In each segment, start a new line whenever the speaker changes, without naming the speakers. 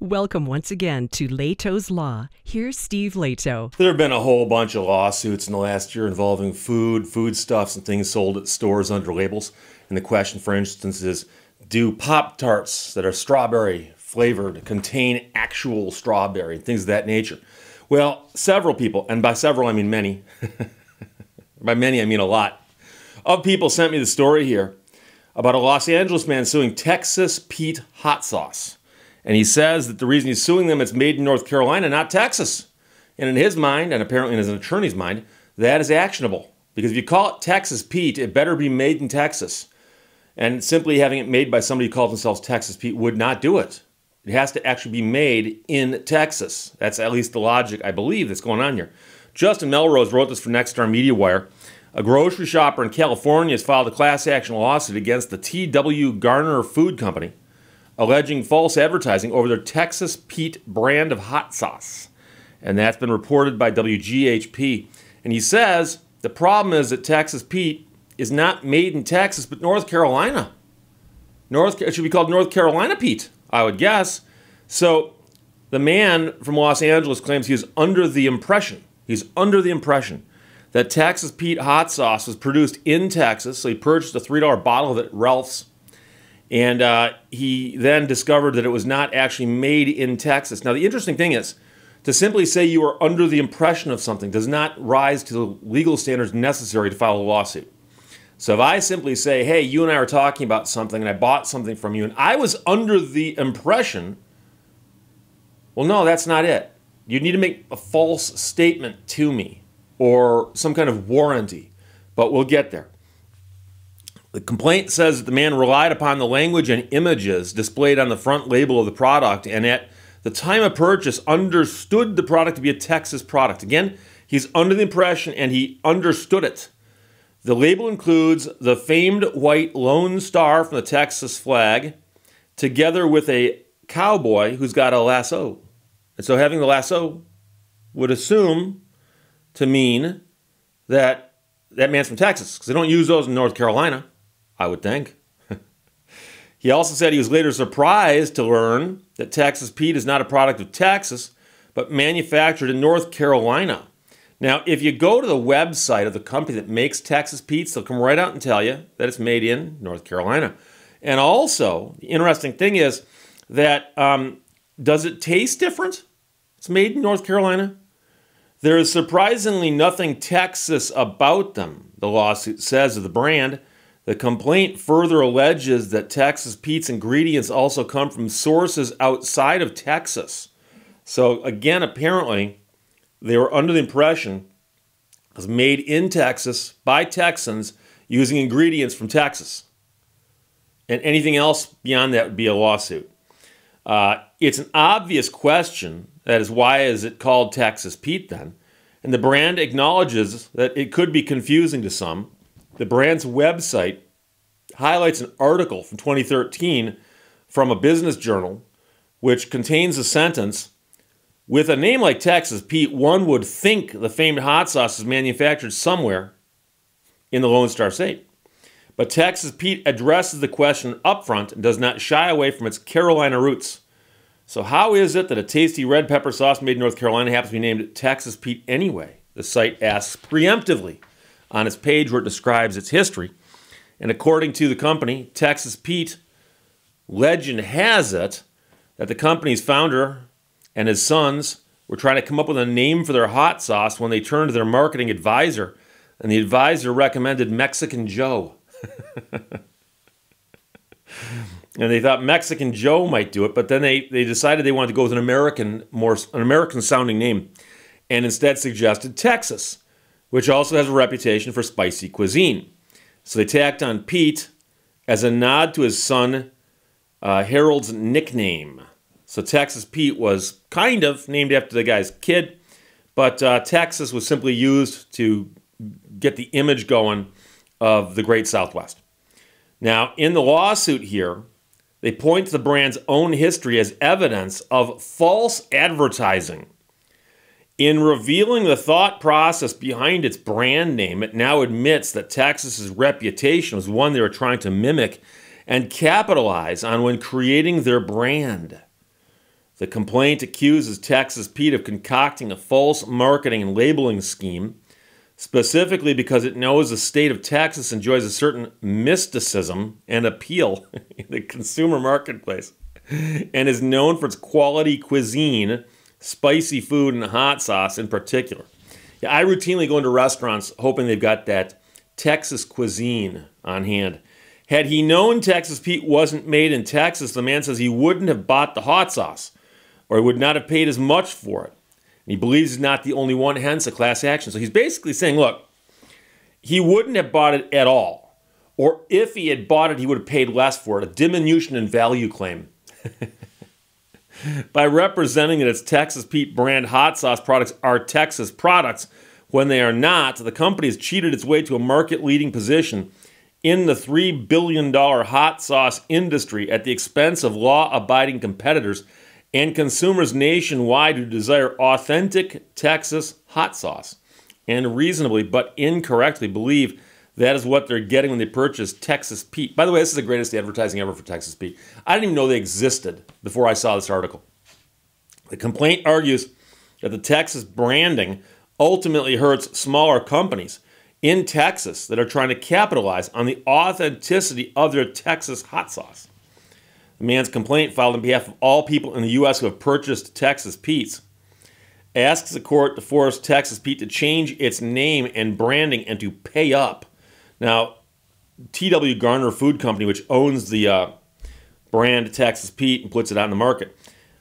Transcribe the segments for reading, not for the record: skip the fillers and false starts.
Welcome once again to Lehto's Law. Here's Steve Lehto.
There have been a whole bunch of lawsuits in the last year involving foodstuffs, and things sold at stores under labels. And the question, for instance, is, do Pop-Tarts that are strawberry flavored contain actual strawberry, things of that nature? Well, several people, and by several I mean many, by many I mean a lot, of people sent me the story here about a Los Angeles man suing Texas Pete hot sauce. And he says that the reason he's suing them, it's made in North Carolina, not Texas. And in his mind, and apparently in his attorney's mind, that is actionable. Because if you call it Texas Pete, it better be made in Texas. And simply having it made by somebody who calls themselves Texas Pete would not do it. It has to actually be made in Texas. That's at least the logic, I believe, that's going on here. Justin Melrose wrote this for Nexstar Media Wire. A grocery shopper in California has filed a class action lawsuit against the T.W. Garner Food Company, alleging false advertising over their Texas Pete brand of hot sauce. And that's been reported by WGHP. And he says the problem is that Texas Pete is not made in Texas, but North Carolina. It should be called North Carolina Pete, I would guess. So the man from Los Angeles claims he is under the impression that Texas Pete hot sauce was produced in Texas. So he purchased a $3 bottle of it at Ralph's. And he then discovered that it was not actually made in Texas. Now, the interesting thing is, to simply say you are under the impression of something does not rise to the legal standards necessary to file a lawsuit. So if I simply say, hey, you and I are talking about something, and I bought something from you, and I was under the impression, well, no, that's not it. You need to make a false statement to me, or some kind of warranty. But we'll get there. The complaint says that the man relied upon the language and images displayed on the front label of the product, and at the time of purchase understood the product to be a Texas product. Again, he's under the impression and he understood it. The label includes the famed white Lone Star from the Texas flag, together with a cowboy who's got a lasso. And so having the lasso would assume to mean that that man's from Texas, because they don't use those in North Carolina, I would think. He also said he was later surprised to learn that Texas Pete is not a product of Texas, but manufactured in North Carolina. Now, if you go to the website of the company that makes Texas Pete's, they'll come right out and tell you that it's made in North Carolina. And also, the interesting thing is that, does it taste different? It's made in North Carolina. There is surprisingly nothing Texas about them, the lawsuit says of the brand. The complaint further alleges that Texas Pete's ingredients also come from sources outside of Texas. So again, apparently, they were under the impression it was made in Texas by Texans using ingredients from Texas. And anything else beyond that would be a lawsuit. It's an obvious question. That is, why is it called Texas Pete then? And the brand acknowledges that it could be confusing to some. The brand's website highlights an article from 2013 from a business journal, which contains a sentence, with a name like Texas Pete, one would think the famed hot sauce is manufactured somewhere in the Lone Star State. But Texas Pete addresses the question upfront and does not shy away from its Carolina roots. So how is it that a tasty red pepper sauce made in North Carolina happens to be named Texas Pete anyway? The site asks preemptively on its page where it describes its history. And according to the company, Texas Pete, legend has it that the company's founder and his sons were trying to come up with a name for their hot sauce when they turned to their marketing advisor, and the advisor recommended Mexican Joe. And they thought Mexican Joe might do it, but then they decided they wanted to go with an American sounding name, and instead suggested Texas, which also has a reputation for spicy cuisine. So they tacked on Pete as a nod to his son Harold's nickname. So Texas Pete was kind of named after the guy's kid, but Texas was simply used to get the image going of the Great Southwest. Now, in the lawsuit here, they point to the brand's own history as evidence of false advertising. In revealing the thought process behind its brand name, it now admits that Texas's reputation was one they were trying to mimic and capitalize on when creating their brand. The complaint accuses Texas Pete of concocting a false marketing and labeling scheme, specifically because it knows the state of Texas enjoys a certain mysticism and appeal in the consumer marketplace and is known for its quality cuisine, spicy food, and hot sauce in particular. Yeah, I routinely go into restaurants hoping they've got that Texas cuisine on hand. Had he known Texas Pete wasn't made in Texas, the man says he wouldn't have bought the hot sauce, or he would not have paid as much for it. And he believes he's not the only one, hence a class action. So he's basically saying, look, he wouldn't have bought it at all. Or if he had bought it, he would have paid less for it. A diminution in value claim. By representing that its Texas Pete brand hot sauce products are Texas products when they are not, the company has cheated its way to a market-leading position in the $3 billion hot sauce industry at the expense of law-abiding competitors and consumers nationwide who desire authentic Texas hot sauce and reasonably but incorrectly believe that is what they're getting when they purchase Texas Pete. By the way, this is the greatest advertising ever for Texas Pete. I didn't even know they existed before I saw this article. The complaint argues that the Texas branding ultimately hurts smaller companies in Texas that are trying to capitalize on the authenticity of their Texas hot sauce. The man's complaint, filed on behalf of all people in the U.S. who have purchased Texas Pete's, asks the court to force Texas Pete to change its name and branding and to pay up. Now, T.W. Garner Food Company, which owns the brand Texas Pete and puts it on the market,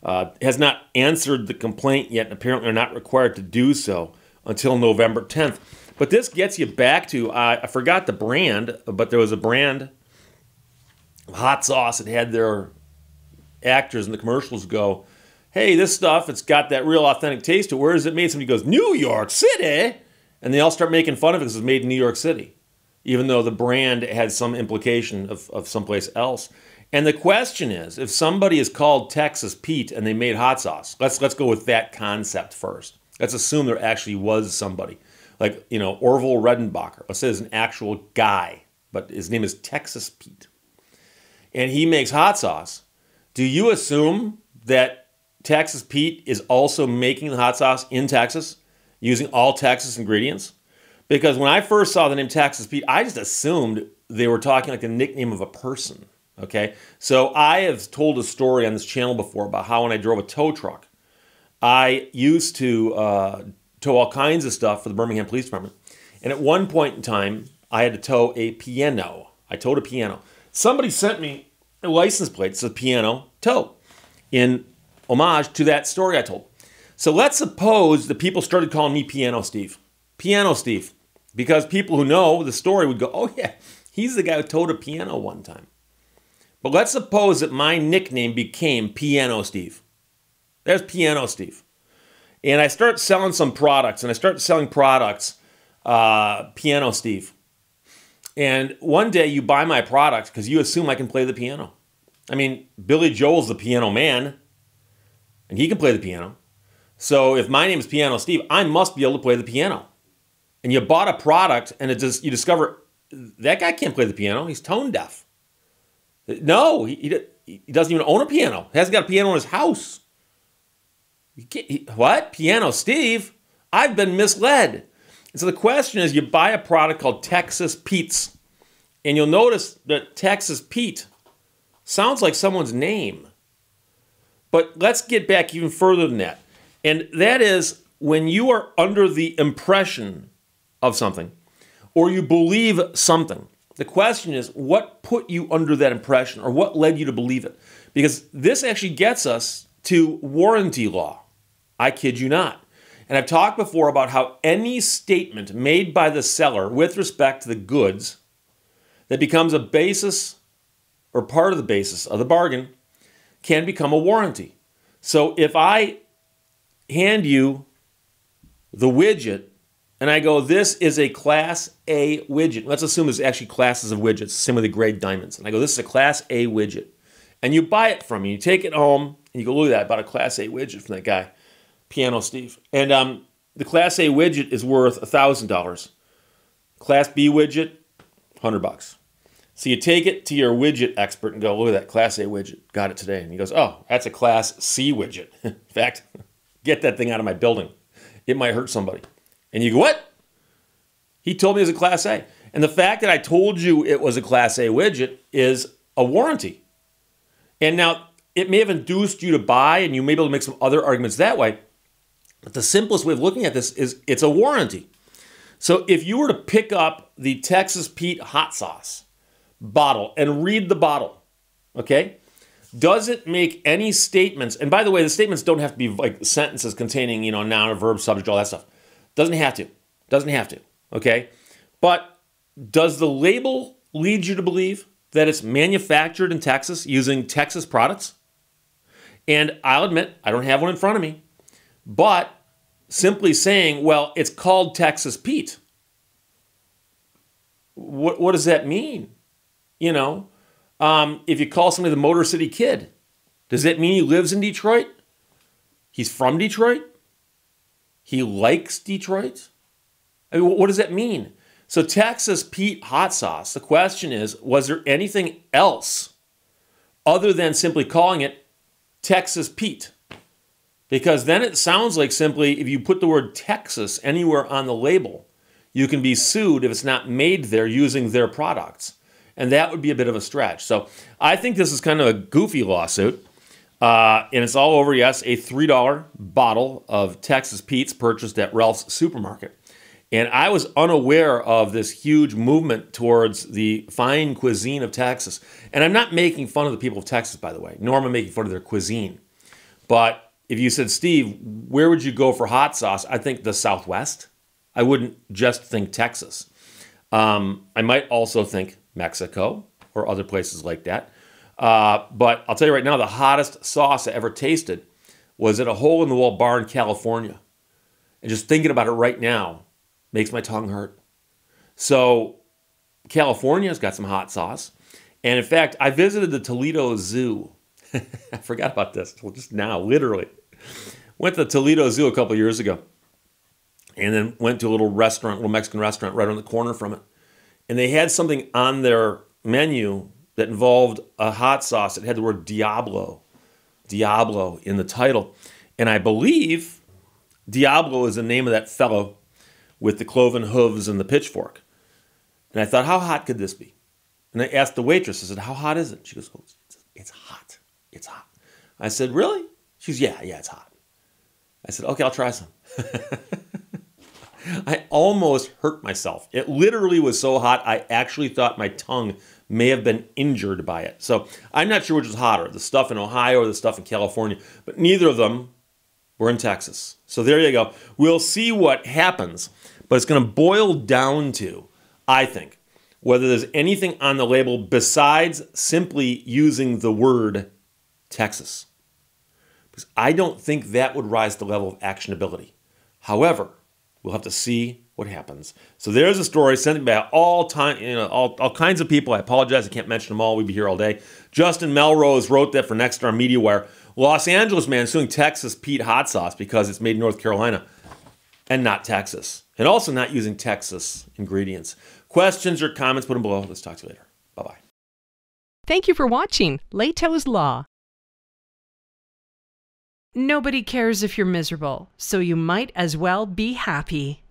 has not answered the complaint yet and apparently are not required to do so until November 10th. But this gets you back to, I forgot the brand, but there was a brand of hot sauce that had their actors in the commercials go, hey, this stuff, it's got that real authentic taste to it. Where is it made? Somebody goes, New York City! And they all start making fun of it because it's made in New York City, even though the brand had some implication of someplace else. And the question is, if somebody is called Texas Pete and they made hot sauce, let's go with that concept first. Let's assume there actually was somebody. Like, Orville Redenbacher. Let's say there's an actual guy, but his name is Texas Pete. And he makes hot sauce. Do you assume that Texas Pete is also making the hot sauce in Texas, using all Texas ingredients? Because when I first saw the name Texas Pete, I just assumed they were talking like the nickname of a person, okay? So I have told a story on this channel before about how when I drove a tow truck, I used to tow all kinds of stuff for the Birmingham Police Department. And at one point in time, I had to tow a piano. I towed a piano. Somebody sent me a license plate that says piano tow in homage to that story I told. So let's suppose that people started calling me Piano Steve. Piano Steve. Because people who know the story would go, oh yeah, he's the guy who towed a piano one time. But let's suppose that my nickname became Piano Steve. There's Piano Steve. And I start selling some products, and I start selling products, Piano Steve. And one day you buy my product because you assume I can play the piano. I mean, Billy Joel's the piano man, and he can play the piano. So if my name is Piano Steve, I must be able to play the piano. And you bought a product, and you discover that guy can't play the piano. He's tone deaf. No, he doesn't even own a piano. He hasn't got a piano in his house. What? Piano Steve? I've been misled. And so the question is, you buy a product called Texas Pete's, and you'll notice that Texas Pete sounds like someone's name. But let's get back even further than that. And that is when you are under the impression of something, or you believe something. The question is, what put you under that impression, or what led you to believe it? Because this actually gets us to warranty law. I kid you not. And I've talked before about how any statement made by the seller with respect to the goods that becomes a basis or part of the basis of the bargain can become a warranty. So if I hand you the widget and I go, this is a Class A widget. Let's assume there's actually classes of widgets, same with the grade diamonds. And I go, this is a Class A widget. And you buy it from me. You take it home and you go, look at that, I bought a Class A widget from that guy, Piano Steve. And the Class A widget is worth $1,000. Class B widget, $100. So you take it to your widget expert and go, look at that Class A widget. Got it today. And he goes, oh, that's a Class C widget. In fact, get that thing out of my building. It might hurt somebody. And you go, what? He told me it was a Class A. And the fact that I told you it was a Class A widget is a warranty. And now, it may have induced you to buy, and you may be able to make some other arguments that way. But the simplest way of looking at this is it's a warranty. So if you were to pick up the Texas Pete hot sauce bottle and read the bottle, okay, does it make any statements? And by the way, the statements don't have to be like sentences containing, noun or verb, subject, all that stuff. Doesn't have to. Doesn't have to, okay? But does the label lead you to believe that it's manufactured in Texas using Texas products? And I'll admit, I don't have one in front of me, but simply saying, well, it's called Texas Pete. What does that mean? If you call somebody the Motor City Kid, does that mean he lives in Detroit? He's from Detroit? He likes Detroit? I mean, what does that mean? So Texas Pete hot sauce, the question is, was there anything else other than simply calling it Texas Pete? Because then it sounds like simply if you put the word Texas anywhere on the label, you can be sued if it's not made there using their products. And that would be a bit of a stretch. So I think this is kind of a goofy lawsuit. And it's all over, yes, a $3 bottle of Texas Pete's purchased at Ralph's Supermarket. And I was unaware of this huge movement towards the fine cuisine of Texas. And I'm not making fun of the people of Texas, by the way, nor am I making fun of their cuisine. But if you said, Steve, where would you go for hot sauce? I think the Southwest. I wouldn't just think Texas. I might also think Mexico or other places like that. But I'll tell you right now, the hottest sauce I ever tasted was at a hole-in-the-wall bar in California. And just thinking about it right now makes my tongue hurt. So California's got some hot sauce. And in fact, I visited the Toledo Zoo. I forgot about this just now, literally. Went to the Toledo Zoo a couple years ago. And then went to a little Mexican restaurant right around the corner from it. And they had something on their menu that involved a hot sauce that had the word Diablo in the title. And I believe Diablo is the name of that fellow with the cloven hooves and the pitchfork. And I thought, how hot could this be? And I asked the waitress, I said, how hot is it? She goes, oh, it's hot. It's hot. I said, really? She goes, yeah, it's hot. I said, okay, I'll try some. I almost hurt myself. It literally was so hot, I actually thought my tongue may have been injured by it. So I'm not sure which was hotter, the stuff in Ohio or the stuff in California, but neither of them were in Texas. So there you go. We'll see what happens, but it's going to boil down to, I think, whether there's anything on the label besides simply using the word Texas. Because I don't think that would rise to the level of actionability. However, we'll have to see what happens. So there's a story sent by all kinds of people. I apologize, I can't mention them all. We'd be here all day. Justin Melrose wrote that for Nexstar MediaWire. Los Angeles man suing Texas Pete hot sauce because it's made in North Carolina and not Texas. And also not using Texas ingredients. Questions or comments, put them below. Let's talk to you later. Bye-bye.
Thank you for watching Lehto's Law. Nobody cares if you're miserable, so you might as well be happy.